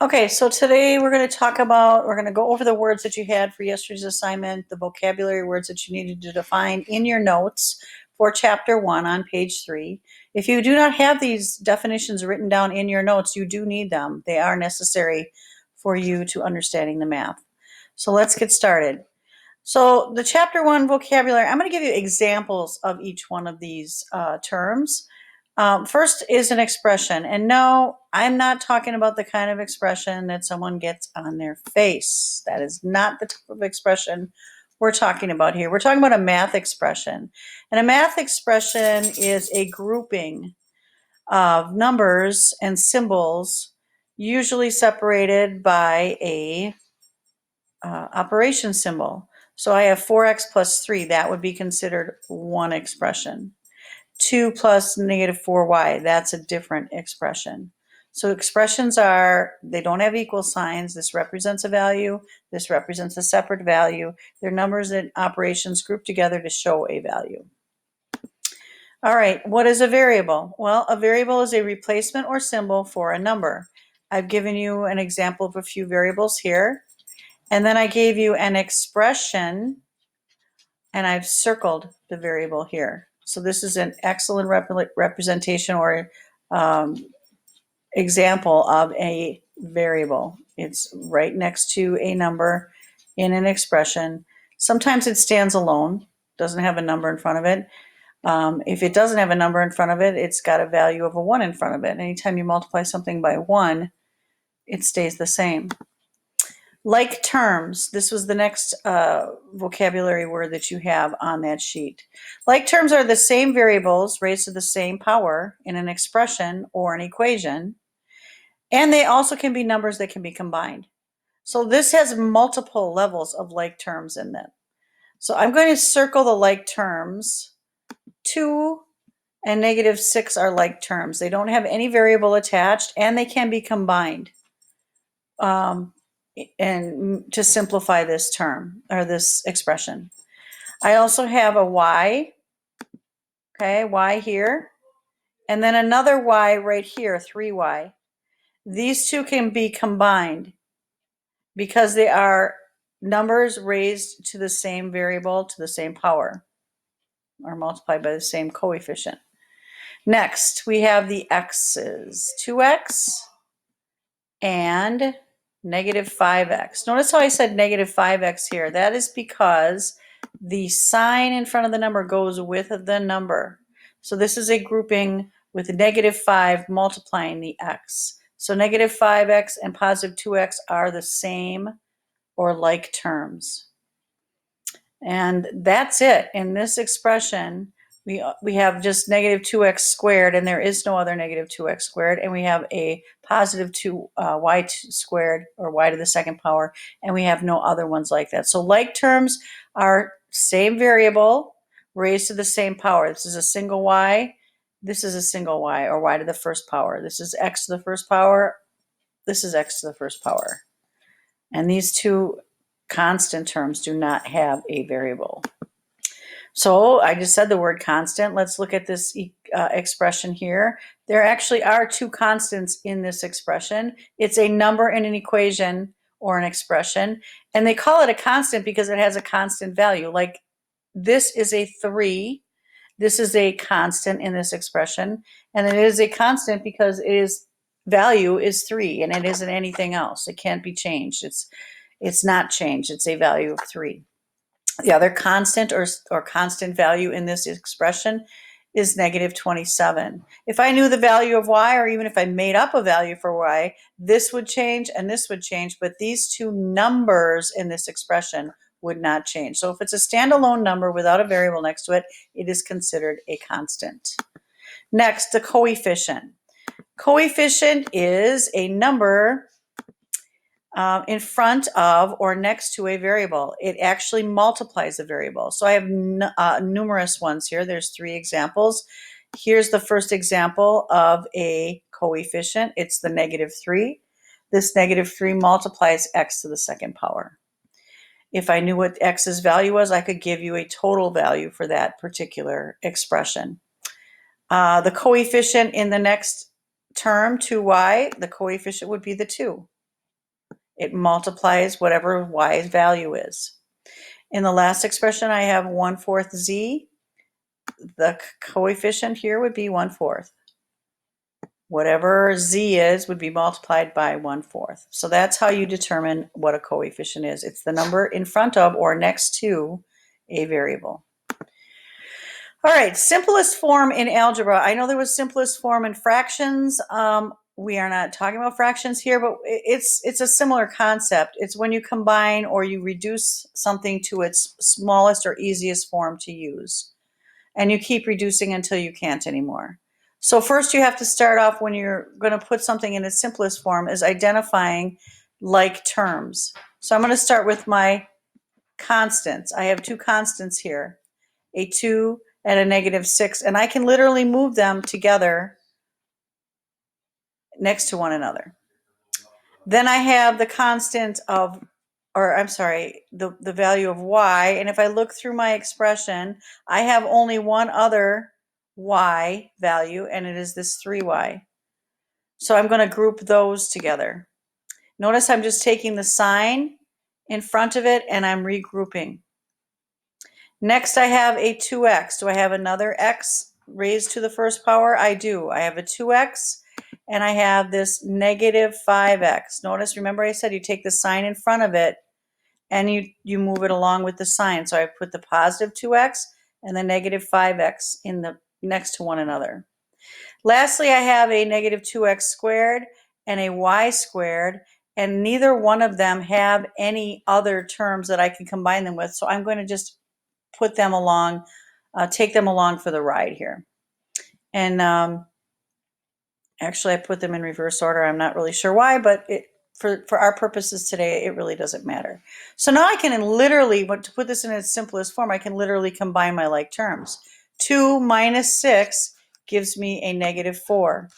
Okay, so today we're going to go over the words that you had for yesterday's assignment, the vocabulary words that you needed to define in your notes for chapter 1 on page 3. If you do not have these definitions written down in your notes, you do need them. They are necessary for you to understanding the math. So let's get started. So the chapter 1 vocabulary, I'm going to give you examples of each one of these terms. First is an expression, and no, I'm not talking about the kind of expression that someone gets on their face. That is not the type of expression we're talking about here. We're talking about a math expression, and a math expression is a grouping of numbers and symbols, usually separated by a operation symbol. So I have 4x plus 3. That would be considered one expression. 2 plus negative 4y, that's a different expression. So expressions they don't have equal signs. This represents a value. This represents a separate value. They're numbers and operations grouped together to show a value. All right, what is a variable? Well, a variable is a replacement or symbol for a number. I've given you an example of a few variables here. And then I gave you an expression, and I've circled the variable here. So this is an excellent representation or example of a variable. It's right next to a number in an expression. Sometimes it stands alone, doesn't have a number in front of it. If it doesn't have a number in front of it, it's got a value of a 1 in front of it. Anytime you multiply something by 1, it stays the same. Like terms, this was the next vocabulary word that you have on that sheet. Like terms are the same variables raised to the same power in an expression or an equation, and they also can be numbers that can be combined. So this has multiple levels of like terms in them. So I'm going to circle the like terms. 2 and negative 6 are like terms. They don't have any variable attached, and they can be combined. And to simplify this term or this expression. I also have a y, okay, y here, and then another y right here, 3y. These two can be combined because they are numbers raised to the same variable, to the same power, or multiplied by the same coefficient. Next, we have the x's, 2x and negative 5x. Notice how I said negative 5x here. That is because the sign in front of the number goes with the number. So this is a grouping with negative 5 multiplying the x. So negative 5x and positive 2x are the same or like terms. And that's it. In this expression, we have just negative 2x squared, and there is no other negative 2x squared, and we have a positive 2y squared, or y to the second power, and we have no other ones like that. So like terms are same variable raised to the same power. This is a single y, this is a single y, or y to the first power. This is x to the first power, this is x to the first power. And these two constant terms do not have a variable. So I just said the word constant. Let's look at this expression here. There actually are two constants in this expression. It's a number in an equation or an expression, and they call it a constant because it has a constant value. Like this is a 3. This is a constant in this expression, and it is a constant because value is 3, and it isn't anything else. It can't be changed. It's not changed. It's a value of 3. The other constant or constant value in this expression is negative 27. If I knew the value of y, or even if I made up a value for y, this would change and this would change, but these two numbers in this expression would not change. So if it's a standalone number without a variable next to it, it is considered a constant. Next, the coefficient. Coefficient is a number in front of or next to a variable. It actually multiplies a variable. So I have numerous ones here. There's 3 examples. Here's the first example of a coefficient. It's the negative 3. This negative 3 multiplies x to the second power. If I knew what x's value was, I could give you a total value for that particular expression. The coefficient in the next term, 2y, the coefficient would be the 2. It multiplies whatever y's value is. In the last expression, I have 1/4 z. The coefficient here would be 1/4. Whatever z is would be multiplied by 1/4. So that's how you determine what a coefficient is. It's the number in front of or next to a variable. All right, simplest form in algebra. I know there was simplest form in fractions. We are not talking about fractions here, but it's a similar concept. It's when you combine or you reduce something to its smallest or easiest form to use. And you keep reducing until you can't anymore. So first you have to start off when you're going to put something in its simplest form is identifying like terms. So I'm going to start with my constants. I have two constants here, a 2 and a -6, and I can literally move them together next to one another. Then I have the constant of, or I'm sorry, the value of y, and if I look through my expression, I have only one other y value, and it is this 3y. So I'm going to group those together. Notice I'm just taking the sign in front of it and I'm regrouping. Next I have a 2x. Do I have another x raised to the first power? I do. I have a 2x and I have this -5x. Notice, remember I said you take the sign in front of it and you move it along with the sign. So I put the positive 2x and the -5x in the next to one another. Lastly, I have a -2x squared and a y squared, and neither one of them have any other terms that I can combine them with. So I'm going to just put them along, take them along for the ride here. And actually, I put them in reverse order. I'm not really sure why, but for our purposes today, it really doesn't matter. So now I can literally, to put this in its simplest form, I can literally combine my like terms. 2 minus 6 gives me a -4.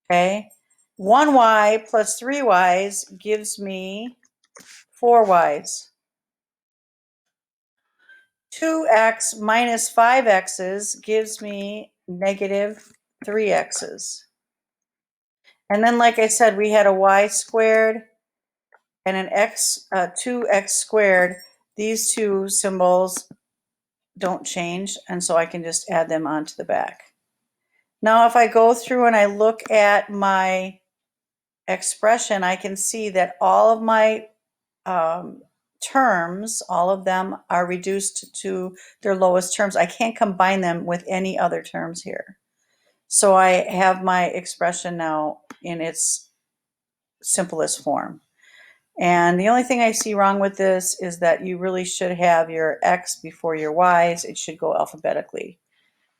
Okay, 1y plus 3y's gives me 4y's. 2x minus 5x's gives me -3x's. And then, like I said, we had a y squared and an 2x squared. These two symbols don't change, and so I can just add them onto the back. Now, if I go through and I look at my expression, I can see that all of my terms, all of them are reduced to their lowest terms. I can't combine them with any other terms here. So I have my expression now in its simplest form. And the only thing I see wrong with this is that you really should have your x before your y's. It should go alphabetically.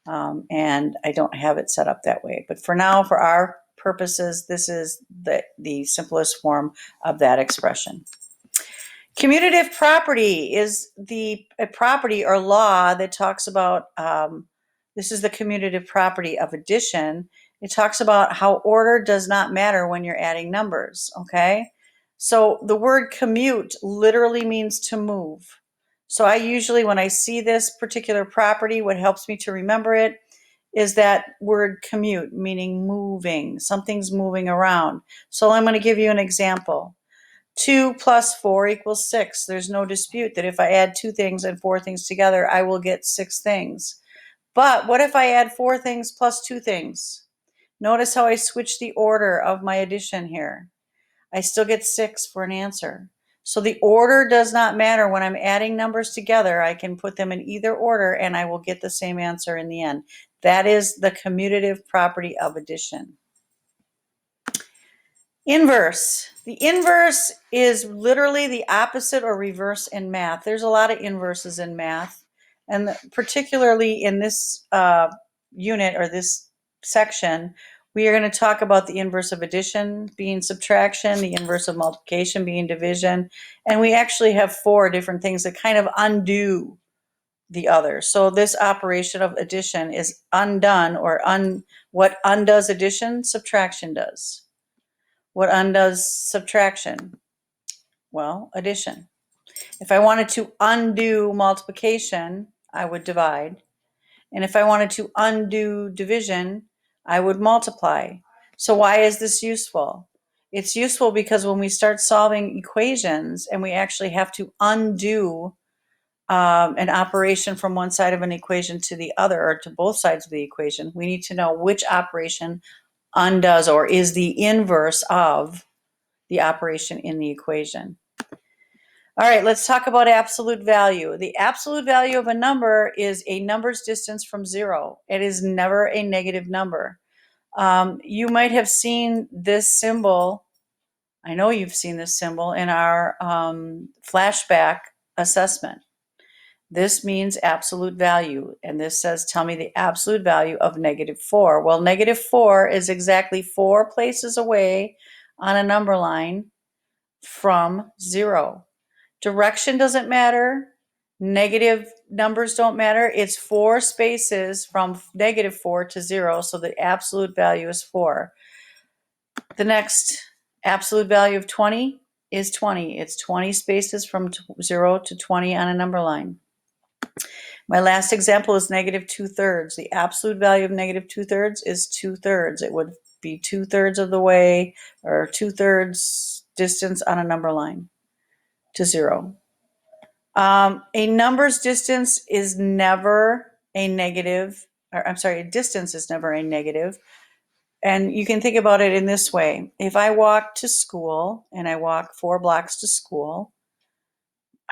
And I don't have it set up that way. But for now, for our purposes, this is the simplest form of that expression. Commutative property is a property or law that talks about, this is the commutative property of addition. It talks about how order does not matter when you're adding numbers, okay? So the word commute literally means to move. So I usually, when I see this particular property, what helps me to remember it is that word commute, meaning moving. Something's moving around. So I'm going to give you an example. 2 plus 4 equals 6. There's no dispute that if I add 2 things and 4 things together, I will get 6 things. But what if I add 4 things plus 2 things? Notice how I switch the order of my addition here. I still get 6 for an answer. So the order does not matter. When I'm adding numbers together, I can put them in either order and I will get the same answer in the end. That is the commutative property of addition. Inverse. The inverse is literally the opposite or reverse in math. There's a lot of inverses in math, and particularly in this unit or this section, we are going to talk about the inverse of addition being subtraction, the inverse of multiplication being division, and we actually have 4 different things that kind of undo the other. So this operation of addition is undone, or what undoes addition, subtraction does. What undoes subtraction? Well, addition. If I wanted to undo multiplication, I would divide. And if I wanted to undo division, I would multiply. So why is this useful? It's useful because when we start solving equations and we actually have to undo an operation from one side of an equation to the other, or to both sides of the equation, we need to know which operation undoes or is the inverse of the operation in the equation. All right, let's talk about absolute value. The absolute value of a number is a number's distance from zero. It is never a negative number. You might have seen this symbol. I know you've seen this symbol in our flashback assessment. This means absolute value, and this says, tell me the absolute value of -4. Well, -4 is exactly 4 places away on a number line from 0. Direction doesn't matter. Negative numbers don't matter. It's 4 spaces from -4 to 0, so the absolute value is 4. The next absolute value of 20 is 20. It's 20 spaces from 0 to 20 on a number line. My last example is -2/3. The absolute value of -2/3 is 2/3. It would be 2/3 of the way, or 2/3 distance on a number line to 0. A number's distance is never a negative, or I'm sorry, a distance is never a negative. And you can think about it in this way. If I walk to school and I walk 4 blocks to school,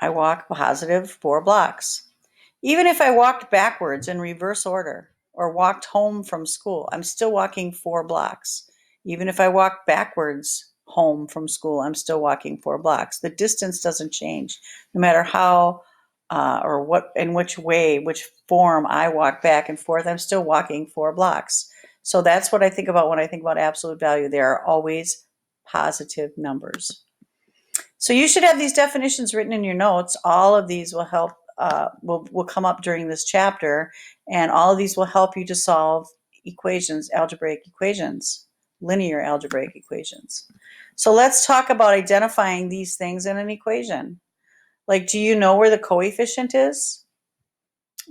I walk positive 4 blocks. Even if I walked backwards in reverse order or walked home from school, I'm still walking 4 blocks. Even if I walk backwards home from school, I'm still walking 4 blocks. The distance doesn't change no matter how or what, in which way, which form I walk back and forth, I'm still walking 4 blocks. So that's what I think about when I think about absolute value. They are always positive numbers. So you should have these definitions written in your notes. All of these will help, will come up during this chapter, and all of these will help you to solve equations, algebraic equations, linear algebraic equations. So let's talk about identifying these things in an equation. Like, do you know where the coefficient is?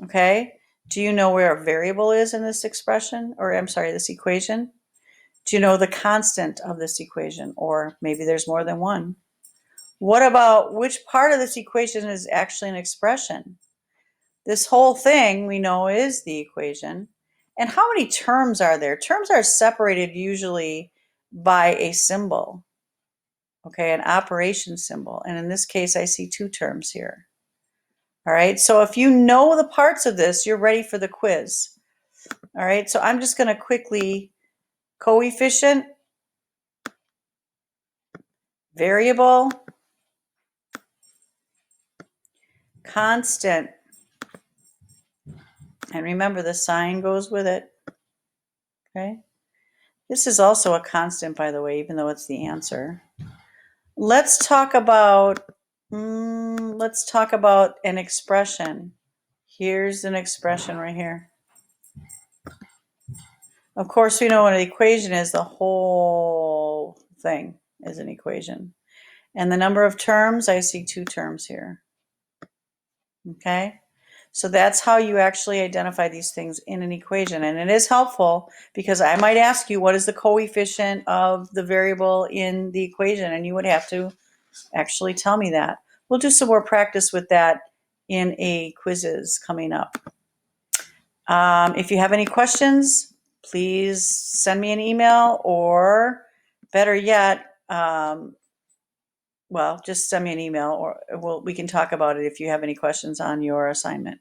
Okay. Do you know where a variable is in this expression, or I'm sorry, this equation? Do you know the constant of this equation? Or maybe there's more than one. What about which part of this equation is actually an expression? This whole thing we know is the equation. And how many terms are there? Terms are separated usually by a symbol, okay, an operation symbol. And in this case, I see 2 terms here. All right, so if you know the parts of this, you're ready for the quiz. All right, so I'm just going to quickly, coefficient, variable, constant, and remember the sign goes with it. Okay, this is also a constant, by the way, even though it's the answer. Let's talk about an expression. Here's an expression right here. Of course, we know what an equation is. The whole thing is an equation. And the number of terms, I see 2 terms here. Okay? So that's how you actually identify these things in an equation. And it is helpful because I might ask you, what is the coefficient of the variable in the equation? And you would have to actually tell me that. We'll do some more practice with that in a quizzes coming up. If you have any questions, please send me an email, or better yet, well, just send me an email, or we can talk about it if you have any questions on your assignment.